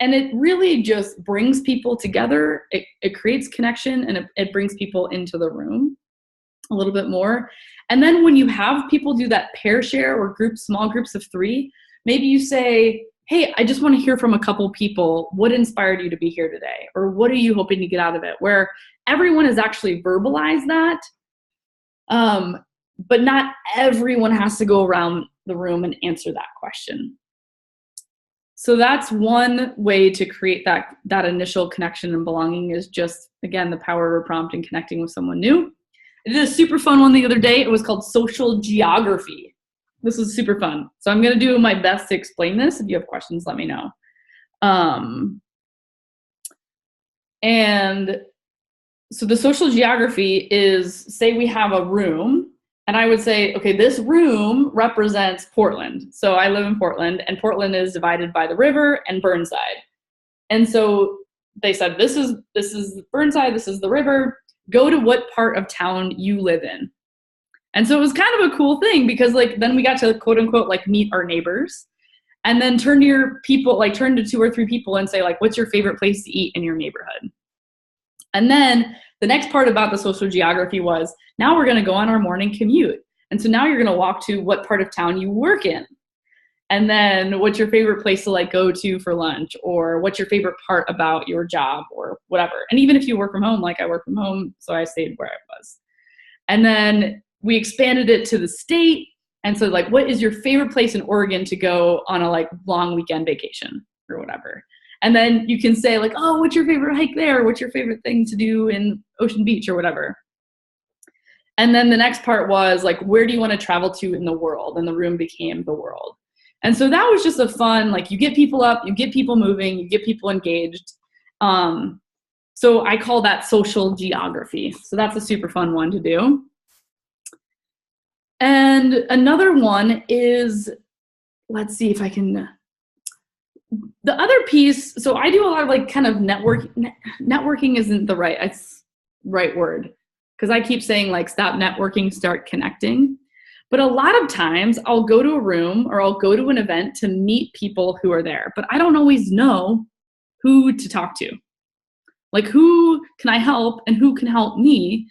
and it really just brings people together. It creates connection, and it brings people into the room a little bit more. And then when you have people do that pair share or small groups of 3, maybe you say, hey, I just want to hear from a couple people. What inspired you to be here today? Or what are you hoping to get out of it? Where everyone has actually verbalized that, but not everyone has to go around the room and answer that question. So that's one way to create that initial connection and belonging, is just, again, the power of a prompt and connecting with someone new. I did a super fun one the other day. It was called social geography. This was super fun. So I'm going to do my best to explain this. If you have questions, let me know. And so the social geography is, say we have a room, and I would say, okay, this room represents Portland. So I live in Portland, and Portland is divided by the river and Burnside. And so they said, this is Burnside, this is the river. Go to what part of town you live in. And so it was kind of a cool thing, because like then we got to quote unquote like meet our neighbors, and then turn to your people, like turn to 2 or 3 people and say like, what's your favorite place to eat in your neighborhood? And then the next part about the social geography was, now we're going to go on our morning commute. And so now you're going to walk to what part of town you work in. And then what's your favorite place to like go to for lunch, or what's your favorite part about your job or whatever. And even if you work from home, like I work from home, so I stayed where I was. And then we expanded it to the state. And so like, what is your favorite place in Oregon to go on a like long weekend vacation or whatever? And then you can say like, oh, what's your favorite hike there? What's your favorite thing to do in Ocean Beach or whatever? And then the next part was like, where do you want to travel to in the world? And the room became the world. And so that was just a fun, like you get people up, you get people moving, you get people engaged. So I call that social geography. So that's a super fun one to do. And another one is, let's see if I can, the other piece, so I do a lot of like kind of networking isn't the right word, because I keep saying like stop networking, start connecting. But a lot of times I'll go to a room or I'll go to an event to meet people who are there, but I don't always know who to talk to. Like who can I help and who can help me?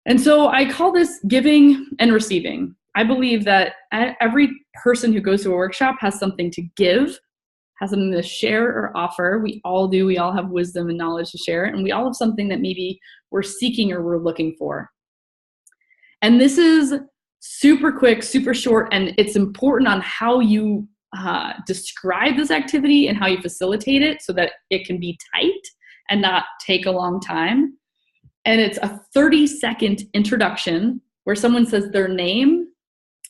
And so I call this giving and receiving. I believe that every person who goes to a workshop has something to give, has something to share or offer. We all do. We all have wisdom and knowledge to share. And we all have something that maybe we're seeking or we're looking for. And this is super quick, super short, and it's important on how you describe this activity and how you facilitate it so that it can be tight and not take a long time. And it's a 30-second introduction where someone says their name,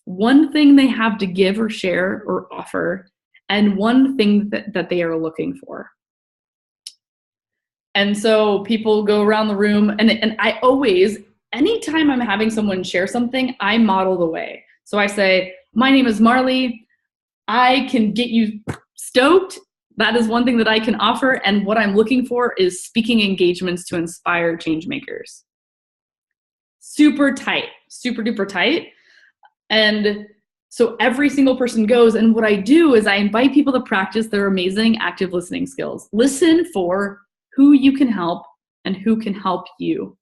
one thing they have to give or share or offer, and one thing that they are looking for. And so people go around the room, and I always, anytime I'm having someone share something, I model the way. So I say, my name is Marli. I can get you stoked. That is one thing that I can offer. And what I'm looking for is speaking engagements to inspire change makers. Super tight, super duper tight. And so every single person goes, and what I do is I invite people to practice their amazing active listening skills. Listen for who you can help and who can help you.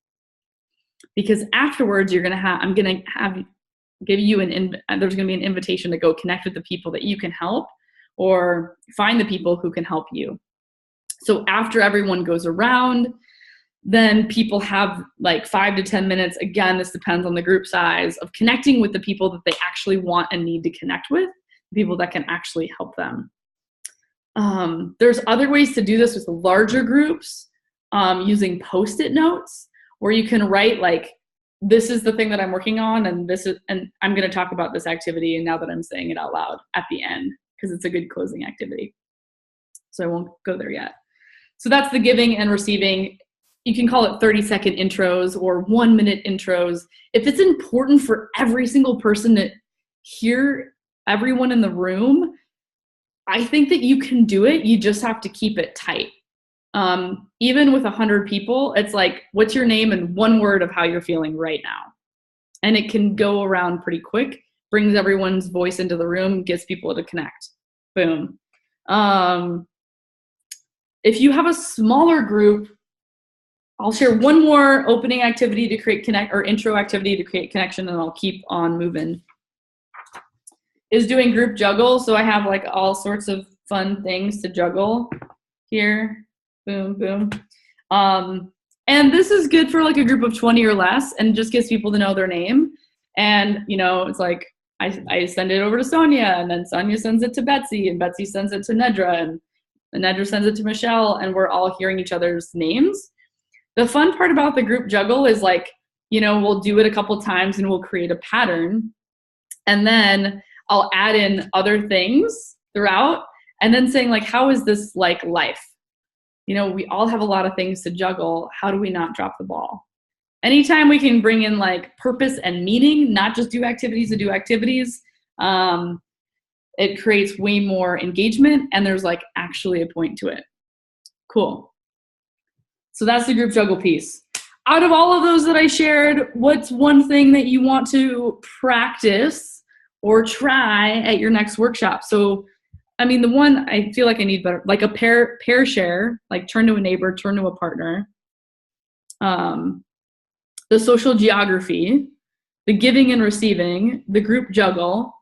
Because afterwards, there's going to be an invitation to go connect with the people that you can help or find the people who can help you. So after everyone goes around, then people have like 5 to 10 minutes. Again, this depends on the group size, of connecting with the people that they actually want and need to connect with, people that can actually help them. There's other ways to do this with larger groups, using Post-it notes, where you can write like, this is the thing that I'm working on, and I'm going to talk about this activity, and now that I'm saying it out loud at the end, because it's a good closing activity. So I won't go there yet. So that's the giving and receiving. You can call it 30-second intros or 1-minute intros. If it's important for every single person to hear everyone in the room, I think that you can do it. You just have to keep it tight. Even with 100 people, it's like, what's your name and one word of how you're feeling right now? And it can go around pretty quick, brings everyone's voice into the room, gets people to connect. Boom. If you have a smaller group, I'll share one more opening activity to create intro activity to create connection, and I'll keep on moving. Is doing group juggle. So I have like all sorts of fun things to juggle here. Boom, boom. And this is good for like a group of 20 or less, and just gets people to know their name. And, it's like, I send it over to Sonia, and then Sonia sends it to Betsy, and Betsy sends it to Nedra, and Nedra sends it to Michelle, and we're all hearing each other's names. The fun part about the group juggle is like, we'll do it a couple times and we'll create a pattern. And then I'll add in other things throughout, and then saying like, how is this like life? We all have a lot of things to juggle. How do we not drop the ball? Anytime we can bring in like purpose and meaning, not just do activities to do activities, it creates way more engagement, and there's like actually a point to it. Cool. So that's the group juggle piece. Out of all of those that I shared, what's one thing that you want to practice or try at your next workshop? So, the one I feel like I need better, like a pair share, like turn to a neighbor, turn to a partner. The social geography, the giving and receiving, the group juggle.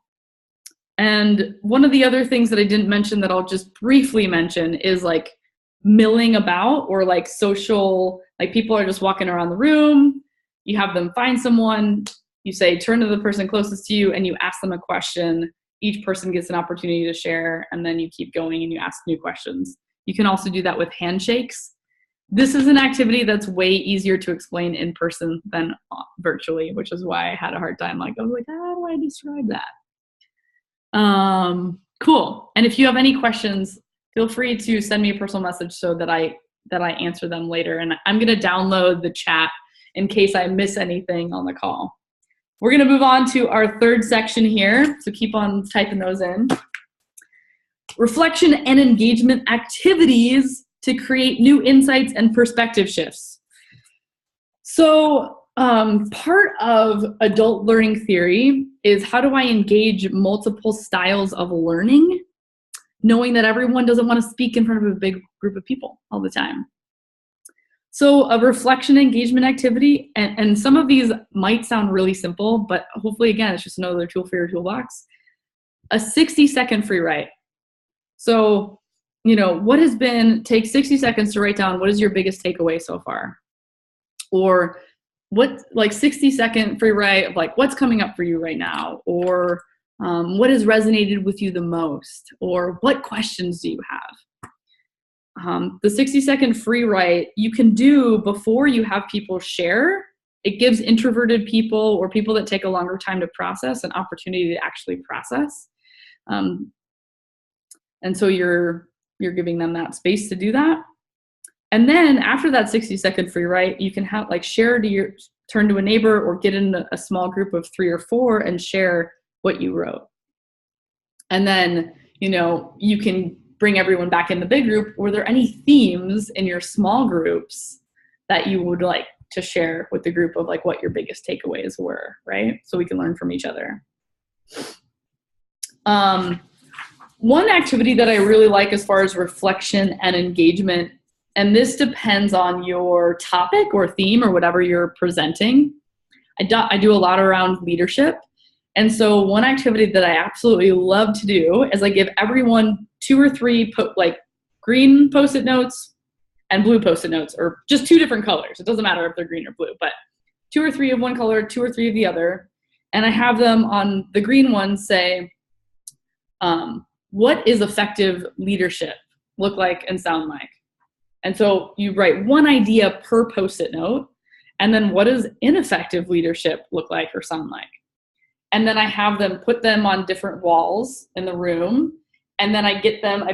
And one of the other things that I didn't mention that I'll just briefly mention is like milling about, or like social, like people are just walking around the room, you have them find someone, you say turn to the person closest to you, and you ask them a question. Each person gets an opportunity to share, and then you keep going and you ask new questions. You can also do that with handshakes, this is an activity that's way easier to explain in person than virtually, which is why I had a hard time. Like, I was like, how do I describe that? Cool. And if you have any questions, feel free to send me a personal message so that I answer them later. And I'm going to download the chat in case I miss anything on the call. We're going to move on to our third section here. So keep on typing those in. Reflection and engagement activities to create new insights and perspective shifts. So part of adult learning theory is how do I engage multiple styles of learning, knowing that everyone doesn't want to speak in front of a big group of people all the time. So a reflection engagement activity, and some of these might sound really simple, but hopefully, again, it's just another tool for your toolbox. A 60-second free write. So, take 60 seconds to write down what is your biggest takeaway so far? Or 60-second free write of what's coming up for you right now? Or what has resonated with you the most? Or what questions do you have? The 60-second free write you can do before you have people share. It gives introverted people or people that take a longer time to process an opportunity to actually process. And so you're giving them that space to do that. And then after that 60-second free write, you can have turn to a neighbor or get in a small group of 3 or 4 and share what you wrote. And then, you can bring everyone back in the big group. Were there any themes in your small groups that you would like to share with the group of what your biggest takeaways were, right? So we can learn from each other. One activity that I really like as far as reflection and engagement, and this depends on your topic or theme or whatever you're presenting. I do a lot around leadership. And so one activity that I absolutely love to do is I give everyone 2 or 3 green Post-it notes and blue Post-it notes, or just 2 different colors. It doesn't matter if they're green or blue, but 2 or 3 of one color, 2 or 3 of the other. And I have them on the green one say, what is effective leadership look like and sound like? And so you write one idea per Post-it note, and then what does ineffective leadership look like or sound like? And then I have them put them on different walls in the room. And then I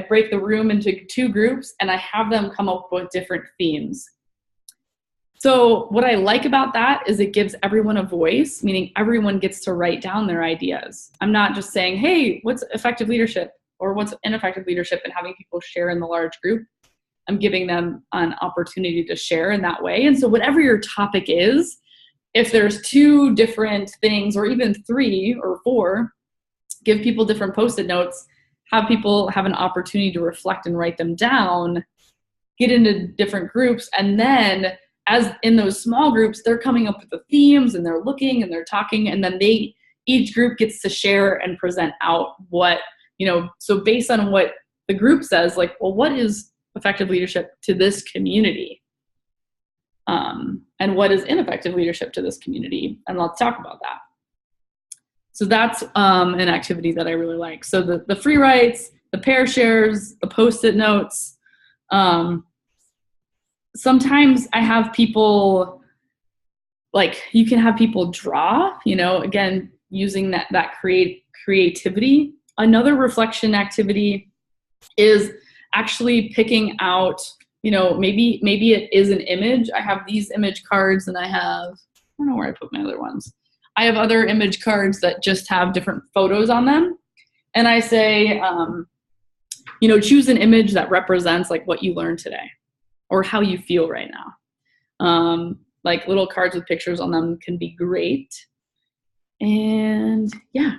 break the room into 2 groups, and I have them come up with different themes. So what I like about that is it gives everyone a voice, meaning everyone gets to write down their ideas. I'm not just saying, hey, what's effective leadership or what's ineffective leadership, and having people share in the large group. I'm giving them an opportunity to share in that way. And so whatever your topic is, if there's 2 different things, or even 3 or 4, give people different Post-it notes, have people have an opportunity to reflect and write them down, get into different groups, and then as in those small groups, they're coming up with the themes and they're looking and they're talking, and then each group gets to share and present out what, so based on what the group says, what is effective leadership to this community? And what is ineffective leadership to this community? And let's talk about that. So that's an activity that I really like. So the free writes, the pair shares, the Post-it notes. Sometimes I have people, you can have people draw, again, using that creativity. Another reflection activity is actually picking out, maybe it is an image. I have these image cards, and I don't know where I put my other ones. I have other image cards that just have different photos on them. And I say, choose an image that represents what you learned today or how you feel right now. Little cards with pictures on them can be great. And yeah.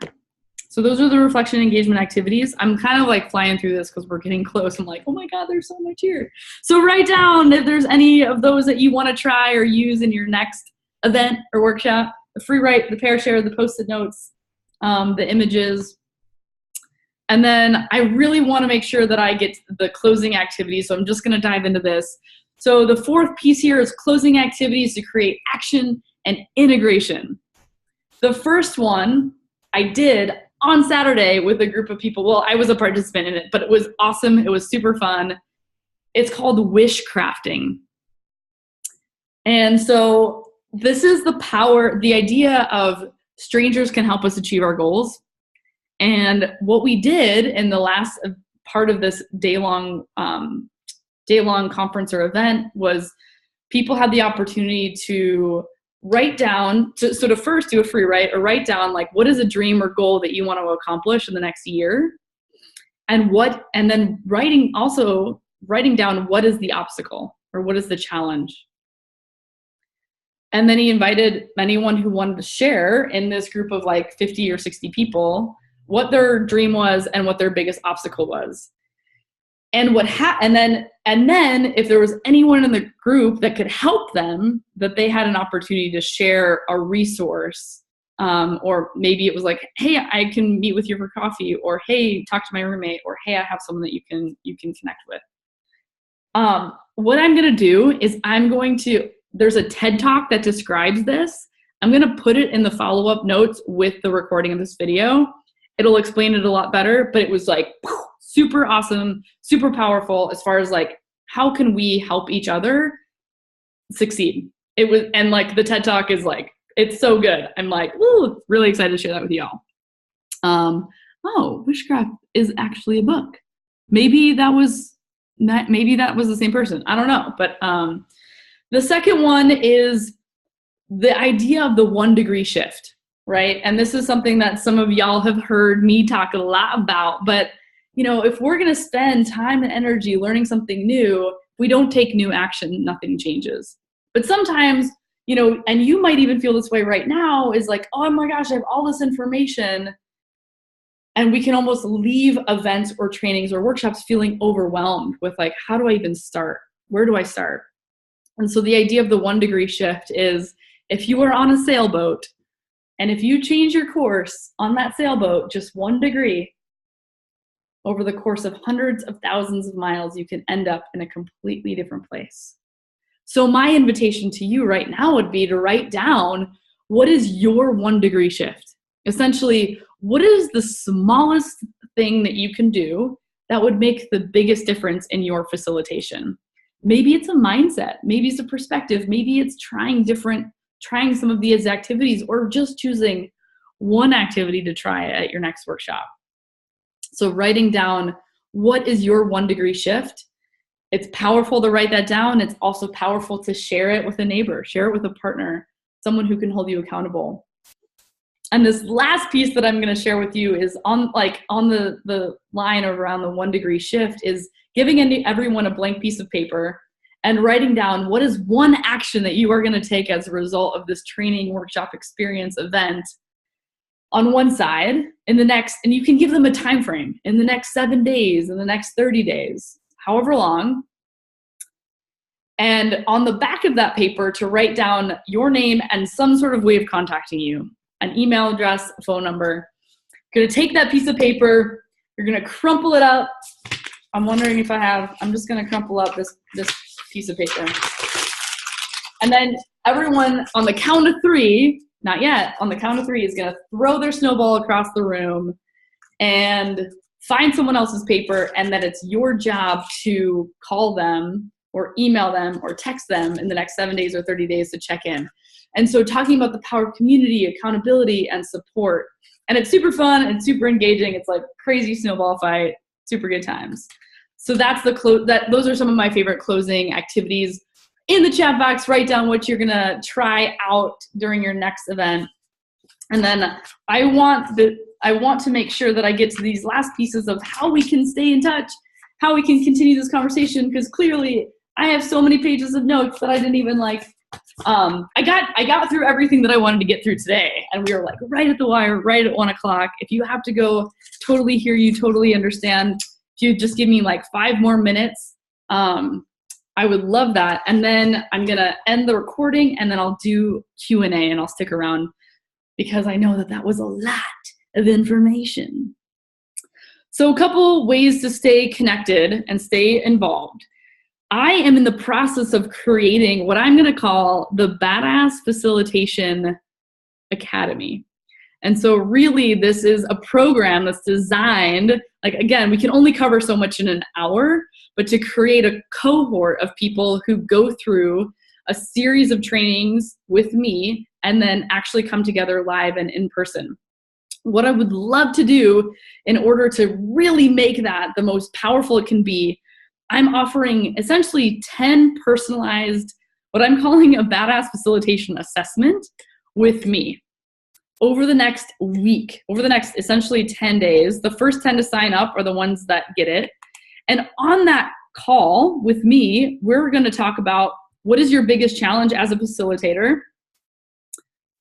So those are the reflection engagement activities. I'm kind of flying through this because we're getting close. I'm like, oh my God, there's so much here. So write down if there's any of those that you want to try or use in your next event or workshop. The free write, the pair share, the Post-it notes, the images. And then I really want to make sure that I get the closing activities. So I'm just going to dive into this. So the 4th piece here is closing activities to create action and integration. The first one I did on Saturday with a group of people. Well, I was a participant in it, but it was awesome. It was super fun. It's called wish crafting. And so this is the power, the idea of strangers can help us achieve our goals. And what we did in the last part of this day-long conference or event was people had the opportunity to write down, to first do a free write, or write down like, what is a dream or goal that you want to accomplish in the next year? And then writing down what is the obstacle or what is the challenge. And then he invited anyone who wanted to share in this group of like 50 or 60 people what their dream was and what their biggest obstacle was. And then if there was anyone in the group that could help them, that they had an opportunity to share a resource. Or maybe it was like, hey, I can meet with you for coffee, or hey, talk to my roommate, or hey, I have someone that you can connect with. What I'm going to do is there's a TED Talk that describes this. I'm going to put it in the follow-up notes with the recording of this video. It'll explain it a lot better, but it was like super awesome, super powerful as far as like, how can we help each other succeed? And like the TED Talk is like, it's so good. I'm like, ooh, really excited to share that with y'all. Witchcraft is actually a book. Maybe that was the same person. I don't know. But the second one is the idea of the 1 degree shift, right? And this is something that some of y'all have heard me talk a lot about. But, if we're going to spend time and energy learning something new, we don't take new action, nothing changes. But sometimes, and you might even feel this way right now, is like, oh my gosh, I have all this information. And we can almost leave events or trainings or workshops feeling overwhelmed with like, how do I even start? Where do I start? And so the idea of the 1 degree shift is, if you are on a sailboat and if you change your course on that sailboat just 1 degree, over the course of hundreds of thousands of miles, you can end up in a completely different place. So my invitation to you right now would be to write down, what is your 1 degree shift? Essentially, what is the smallest thing that you can do that would make the biggest difference in your facilitation? Maybe it's a mindset, maybe it's a perspective, maybe it's trying some of these activities, or just choosing one activity to try at your next workshop. So writing down, what is your 1 degree shift? It's powerful to write that down. It's also powerful to share it with a neighbor, share it with a partner, someone who can hold you accountable. And this last piece that I'm going to share with you is on the line around the 1 degree shift, is giving everyone a blank piece of paper and writing down, what is one action that you are going to take as a result of this training, workshop, experience, event on one side, and you can give them a time frame, in the next 7 days, in the next 30 days, however long. And on the back of that paper, to write down your name and some sort of way of contacting you, an email address, a phone number. You're going to take that piece of paper, you're going to crumple it up. I'm just going to crumple up this piece of paper. And then everyone on the count of 3, not yet, on the count of 3 is going to throw their snowball across the room and find someone else's paper, and then it's your job to call them or email them or text them in the next 7 days or 30 days to check in. And so talking about the power of community, accountability, and support. And it's super fun and super engaging. It's like crazy snowball fight, super good times. So that's those are some of my favorite closing activities. In the chat box, write down what you're gonna try out during your next event. And then I want to make sure that I get to these last pieces of how we can stay in touch, how we can continue this conversation, because clearly I have so many pages of notes that I didn't even I got through everything that I wanted to get through today, and we were like right at the wire, right at 1 o'clock. If you have to go, totally hear you, totally understand. If you just give me like 5 more minutes, I would love that. And then I'm gonna end the recording, and then I'll do Q&A, and I'll stick around because I know that was a lot of information. So a couple ways to stay connected and stay involved. I am in the process of creating what I'm going to call the Badass Facilitation Academy. And so really this is a program that's designed, like, again, we can only cover so much in an hour, but to create a cohort of people who go through a series of trainings with me and then actually come together live and in person. What I would love to do in order to really make that the most powerful it can be, I'm offering essentially 10 personalized, what I'm calling a badass facilitation assessment with me over the next week, over the next essentially 10 days. The first 10 to sign up are the ones that get it. And on that call with me, we're going to talk about what is your biggest challenge as a facilitator.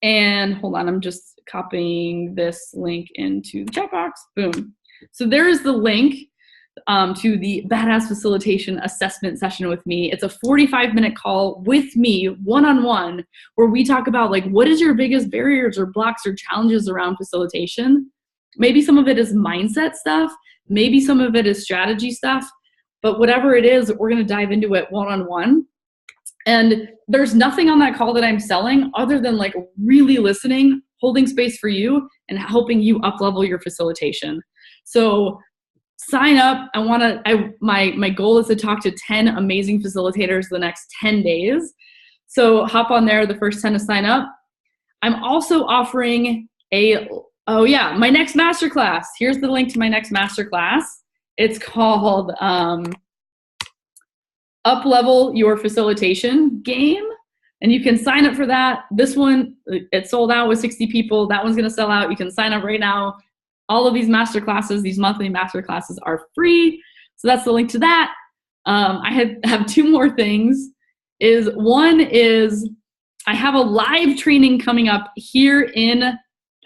And hold on, I'm just copying this link into the chat box. Boom. So there is the link to the Badass Facilitation Assessment session with me. It's a 45-minute call with me, one-on-one, where we talk about like, what is your biggest barriers or blocks or challenges around facilitation? Maybe some of it is mindset stuff. Maybe some of it is strategy stuff. But whatever it is, we're going to dive into it one-on-one. And there's nothing on that call that I'm selling other than like really listening, holding space for you, and helping you up-level your facilitation. So sign up. My goal is to talk to 10 amazing facilitators the next 10 days. So hop on there, the first 10 to sign up. I'm also offering my next masterclass. Here's the link to my next masterclass. It's called Up-Level Your Facilitation Game. And you can sign up for that. This one, it sold out with 60 people. That one's going to sell out. You can sign up right now. All of these masterclasses, these monthly masterclasses are free. So that's the link to that. I have two more things. One is I have a live training coming up here in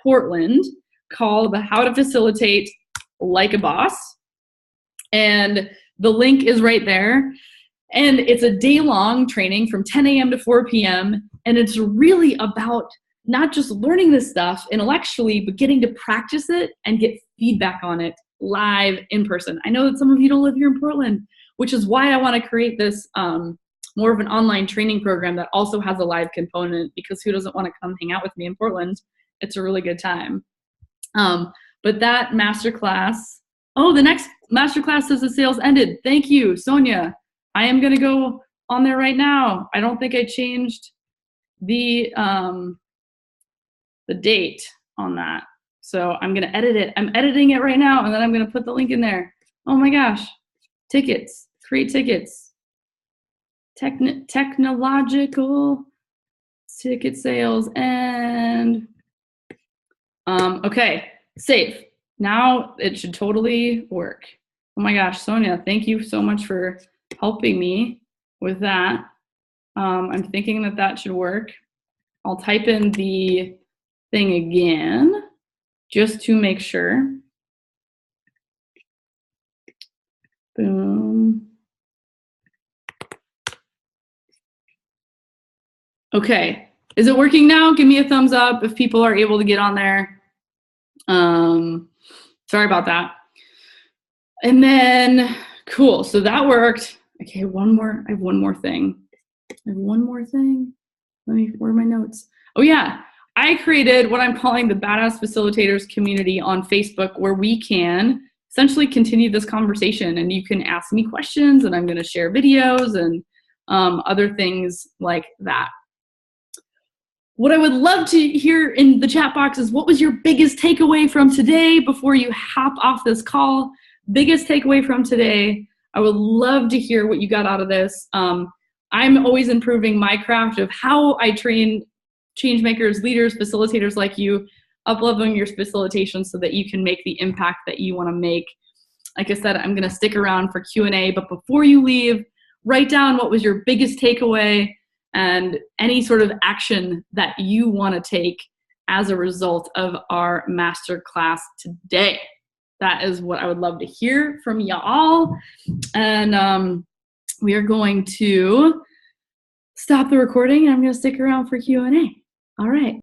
Portland called How to Facilitate Like a Boss. And the link is right there. And it's a day-long training from 10 a.m. to 4 p.m. And it's really about not just learning this stuff intellectually, but getting to practice it and get feedback on it live in person. I know that some of you don't live here in Portland, which is why I want to create this more of an online training program that also has a live component, because who doesn't want to come hang out with me in Portland? It's a really good time. But that masterclass, the next masterclass says the sales ended. Thank you, Sonia. I am going to go on there right now. I don't think I changed the date on that. So I'm going to edit it. I'm editing it right now, and then I'm going to put the link in there. Oh my gosh. Tickets. Create tickets. Technological ticket sales and okay. Save. Now it should totally work. Oh my gosh, Sonia, thank you so much for helping me with that. I'm thinking that should work. I'll type in the thing again just to make sure. Boom. Okay, is it working now? Give me a thumbs up if people are able to get on there. Sorry about that. And then, cool, so that worked. Okay, I have one more thing. Where are my notes? Oh yeah, I created what I'm calling the Badass Facilitators community on Facebook, where we can essentially continue this conversation, and you can ask me questions, and I'm gonna share videos and other things like that. What I would love to hear in the chat box is, what was your biggest takeaway from today before you hop off this call? Biggest takeaway from today. I would love to hear what you got out of this. I'm always improving my craft of how I train change makers, leaders, facilitators like you, up-leveling your facilitation so that you can make the impact that you want to make. Like I said, I'm going to stick around for Q&A, but before you leave, write down what was your biggest takeaway and any sort of action that you want to take as a result of our masterclass today. That is what I would love to hear from y'all. And we are going to stop the recording, and I'm going to stick around for Q&A. All right.